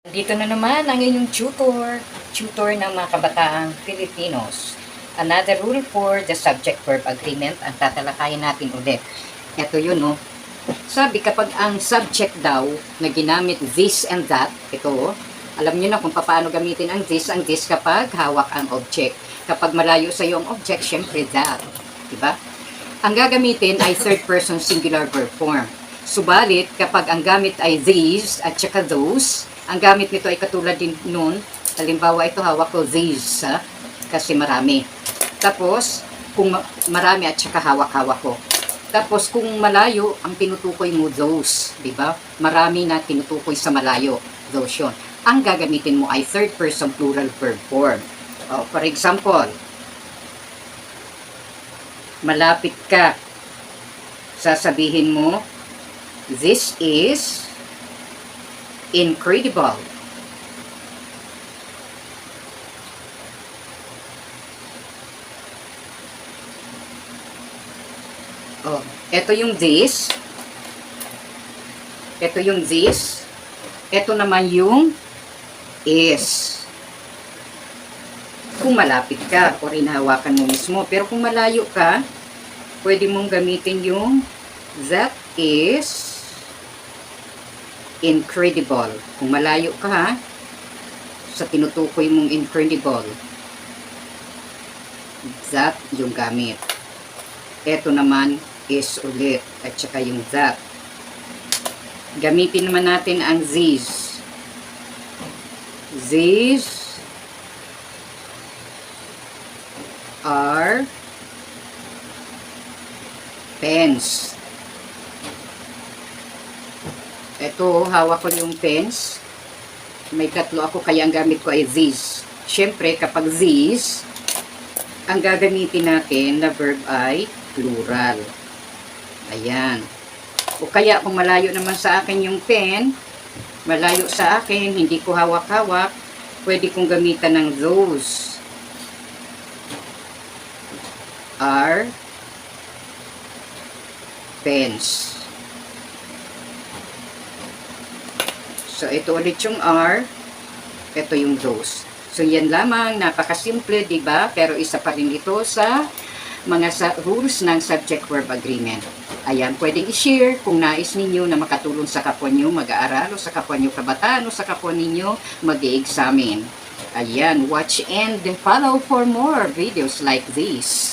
Dito na naman ang inyong tutor ng mga kabataang Filipinos. Another rule for the subject-verb agreement ang tatalakayin natin ulit. Ito yun, no? Sabi, kapag ang subject daw na ginamit this and that, ito, alam nyo na kung paano gamitin ang this kapag hawak ang object. Kapag malayo sa iyo ang object, syempre that. Diba? Ang gagamitin ay third person singular verb form. Subalit, kapag ang gamit ay these at saka those, ang gamit nito ay katulad din nun. Halimbawa, ito hawak ko these, kasi marami. Tapos, kung marami at saka hawak-hawak ko. Tapos, kung malayo, ang tinutukoy mo those, di ba? Marami na tinutukoy sa malayo, those yun. Ang gagamitin mo ay third person plural verb form. For example, malapit ka. Sasabihin mo, this is incredible. Ito yung this. Ito yung this. Ito naman yung is. Kung malapit ka o hinahawakan mo mismo. Pero kung malayo ka, pwede mong gamitin yung that is incredible. Kung malayo ka, sa tinutukoy mong incredible, that yung gamit. Ito naman is ulit, at saka yung that. Gamitin naman natin ang these. These are pens. Ito, hawak ko yung pens. May tatlo ako, kaya ang gamit ko ay these. Siyempre, kapag these, ang gagamitin natin na verb ay plural. Ayan. O kaya, kung malayo naman sa akin yung pen, malayo sa akin, hindi ko hawak-hawak, pwede kong gamitan ng those. Are pens. So, ito ulit yung are. Ito yung those. So, yan lamang. Napakasimple, diba? Pero isa pa rin ito sa mga rules ng subject-verb agreement. Ayan, pwedeng i-share kung nais ninyo na makatulong sa kapwa nyo mag-aaral o sa kapwa nyo kabataan o sa kapwa ninyo mag-i-examine. Ayan, watch and follow for more videos like this.